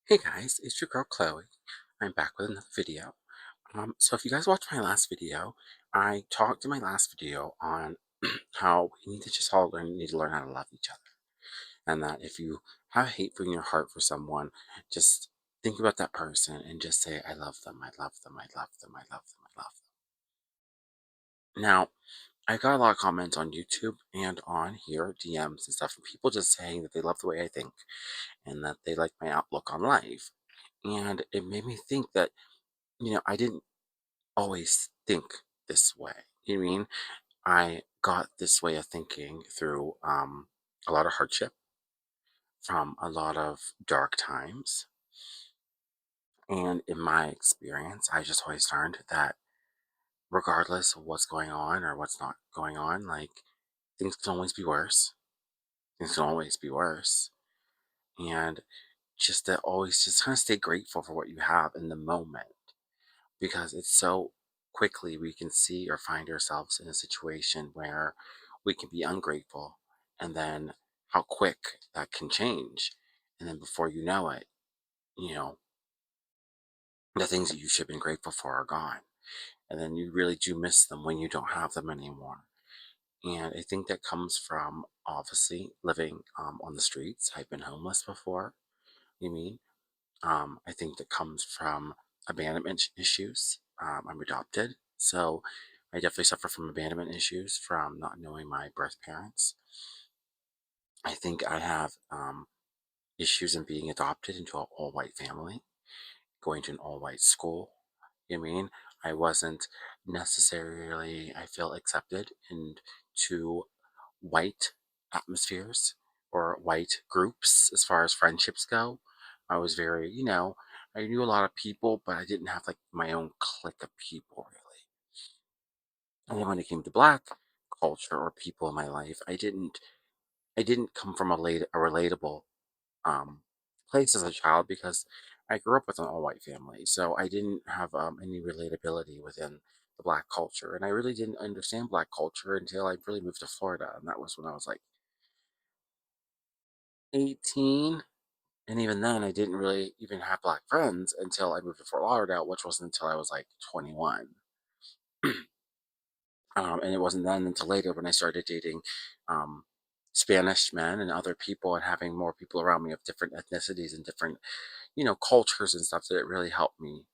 Hey guys, it's your girl Chloe. I'm back with another video. So if you guys watched my last video, I talked in my last video on how we need to just all need to learn how to love each other. And that if you have hatred in your heart for someone, just think about that person and just say, I love them, I love them, I love them, I love them, I love them. Now, I got a lot of comments on YouTube and on here, DMs and stuff, from people just saying that they love the way I think and that they like my outlook on life. And it made me think that I didn't always think this way. You know what I mean? I got this way of thinking through a lot of hardship, from a lot of dark times. And in my experience, I just always learned that regardless of what's going on or what's not going on, like things can always be worse. Things can always be worse. And just to always just kind of stay grateful for what you have in the moment, because it's so quickly we can see or find ourselves in a situation where we can be ungrateful, and then how quick that can change. And then before you know it, you know, the things that you should have been grateful for are gone. And then you really do miss them when you don't have them anymore. And I think that comes from obviously living on the streets. I've been homeless before. You mean? I think that comes from abandonment issues. I'm adopted, so I definitely suffer from abandonment issues from not knowing my birth parents. I think I have issues in being adopted into an all white family, going to an all white school. You know what I mean? I wasn't necessarily, I feel, accepted into white atmospheres or white groups as far as friendships go. I was very, I knew a lot of people, but I didn't have like my own clique of people really. And then when it came to black culture or people in my life, I didn't come from a relatable um, place as a child, because I grew up with an all white family. So I didn't have any relatability within the black culture. And I really didn't understand black culture until I really moved to Florida. And that was when I was like 18. And even then, I didn't really even have black friends until I moved to Fort Lauderdale, which wasn't until I was like 21. And it wasn't then until later when I started dating um, Spanish men and other people, and having more people around me of different ethnicities and different, cultures and stuff, that it really helped me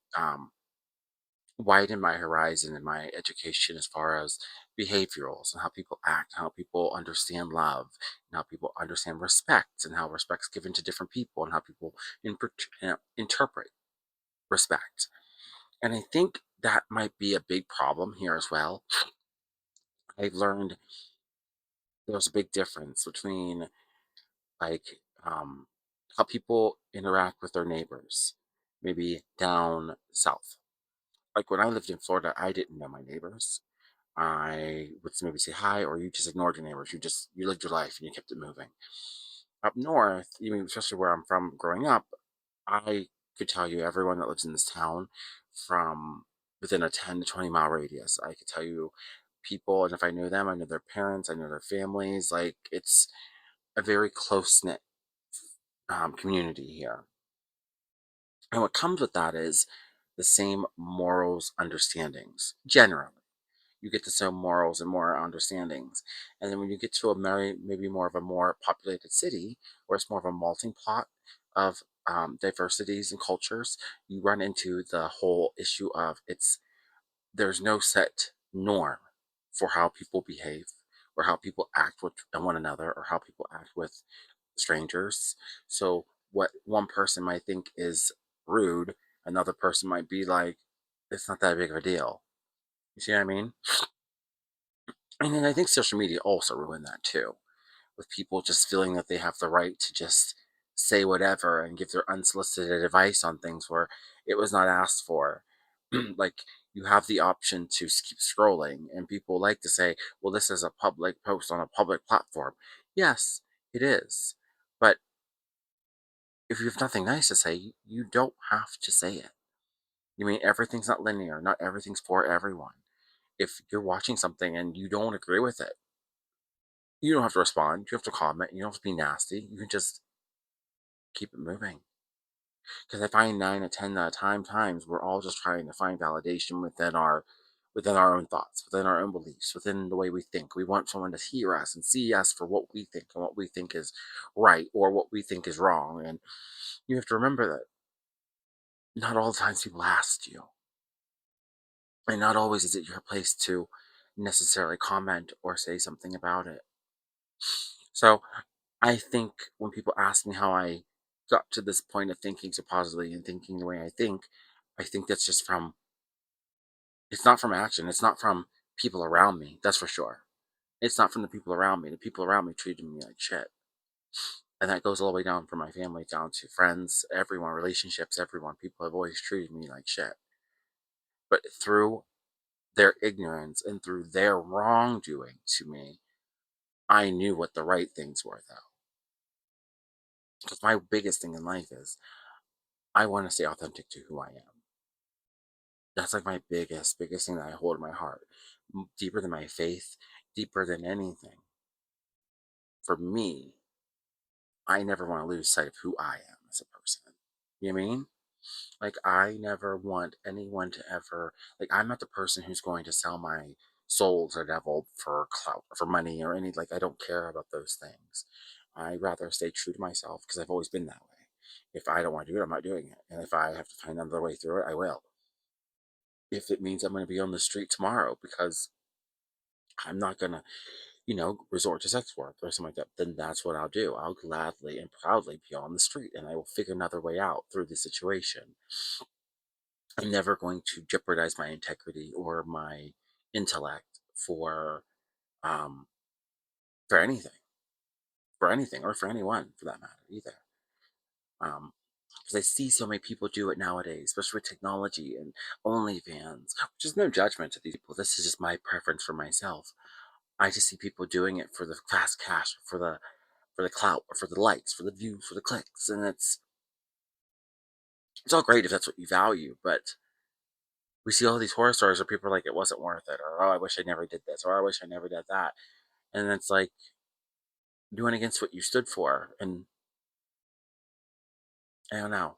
widen my horizon and my education as far as behaviorals and how people act, how people understand love, and how people understand respect, and how respect's given to different people, and how people interpret respect. And I think that might be a big problem here as well. I've learned there's a big difference between like how people interact with their neighbors, maybe down south. Like when I lived in Florida, I didn't know my neighbors. I would maybe say hi, or you just ignored your neighbors. You lived your life and you kept it moving. Up north, even especially where I'm from, growing up, I could tell you everyone that lives in this town from within a 10 to 20 mile radius. I could tell you people, and if I knew them, I knew their parents, I knew their families. Like it's a very close knit community here. And what comes with that is the same morals, understandings. Generally, you get the same morals and more understandings. And then when you get to maybe more of a more populated city, where it's more of a melting pot of diversities and cultures, you run into the whole issue of there's no set norm for how people behave, or how people act with one another, or how people act with strangers. So what one person might think is rude, another person might be like, it's not that big of a deal. You see what I mean? And then I think social media also ruined that too, with people just feeling that they have the right to just say whatever and give their unsolicited advice on things where it was not asked for. Like, you have the option to keep scrolling, and people like to say, well, this is a public post on a public platform. Yes, it is. But if you have nothing nice to say, you don't have to say it. You mean everything's not linear, not everything's for everyone. If you're watching something and you don't agree with it, you don't have to respond. You have to comment. You don't have to be nasty. You can just keep it moving. Because I find 9 to 10 times we're all just trying to find validation within our own thoughts, within our own beliefs, within the way we think. We want someone to hear us and see us for what we think and what we think is right or what we think is wrong. And you have to remember that not all the times people ask you, and not always is it your place to necessarily comment or say something about it. So I think when people ask me how I got to this point of thinking so positively and thinking the way I think that's just from, it's not from action. It's not from people around me. That's for sure. It's not from the people around me. The people around me treated me like shit. And that goes all the way down from my family down to friends, everyone, relationships, everyone. People have always treated me like shit. But through their ignorance and through their wrongdoing to me, I knew what the right things were, though. Because my biggest thing in life is I want to stay authentic to who I am. That's like my biggest thing that I hold in my heart. Deeper than my faith, deeper than anything. For me, I never want to lose sight of who I am as a person. You know what I mean? Like, I never want anyone to ever, like, I'm not the person who's going to sell my soul to the devil for clout or for money or any, like, I don't care about those things. I'd rather stay true to myself because I've always been that way. If I don't want to do it, I'm not doing it. And if I have to find another way through it, I will. If it means I'm going to be on the street tomorrow because I'm not going to, resort to sex work or something like that, then that's what I'll do. I'll gladly and proudly be on the street and I will figure another way out through the situation. I'm never going to jeopardize my integrity or my intellect um for anything, or for anyone for that matter either. Because I see so many people do it nowadays, especially with technology and OnlyFans, which is no judgment to these people. This is just my preference for myself. I just see people doing it for the fast cash, for the clout, or for the likes, for the views, for the clicks, and it's all great if that's what you value, but we see all these horror stories where people are like, it wasn't worth it, or oh, I wish I never did this, or I wish I never did that. And it's like doing against what you stood for. And I don't know.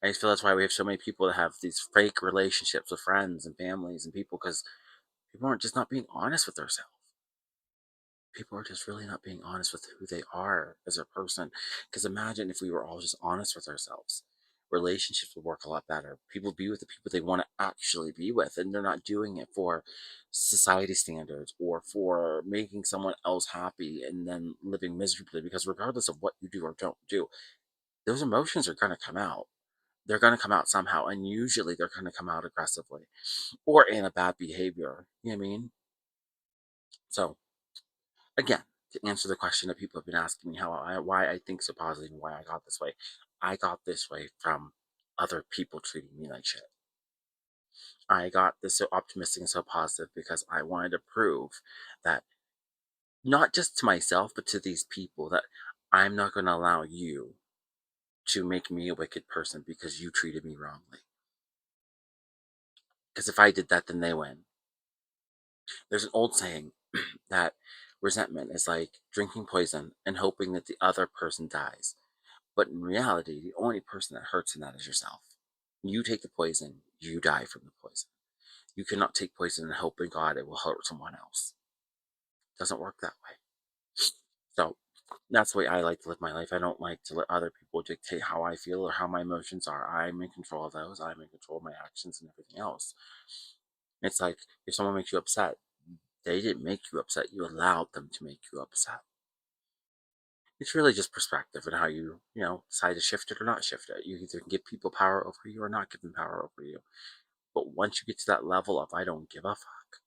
I just feel that's why we have so many people that have these fake relationships with friends and families and people because people aren't just not being honest with themselves. People are just really not being honest with who they are as a person. Because imagine if we were all just honest with ourselves. Relationships would work a lot better. People would be with the people they want to actually be with, and they're not doing it for society standards or for making someone else happy and then living miserably. Because regardless of what you do or don't do, those emotions are going to come out. They're going to come out somehow, and usually they're going to come out aggressively or in a bad behavior. You know what I mean? So, again, to answer the question that people have been asking me why I think so positive and why I got this way from other people treating me like shit. I got this so optimistic and so positive because I wanted to prove that not just to myself but to these people that I'm not going to allow you to make me a wicked person because you treated me wrongly. Because if I did that, then they win. There's an old saying that resentment is like drinking poison and hoping that the other person dies. But in reality, the only person that hurts in that is yourself. You take the poison, you die from the poison. You cannot take poison and hope in God it will hurt someone else. It doesn't work that way. So that's the way I like to live my life. I don't like to let other people dictate how I feel or how my emotions are. I'm in control of those. I'm in control of my actions and everything else. It's like if someone makes you upset, they didn't make you upset. You allowed them to make you upset. It's really just perspective and how you decide to shift it or not shift it. You either can give people power over you or not give them power over you. But once you get to that level of I don't give a fuck,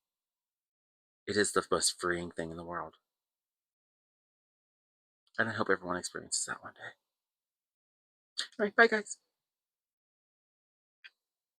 it is the most freeing thing in the world. And I hope everyone experiences that one day. All right, bye guys.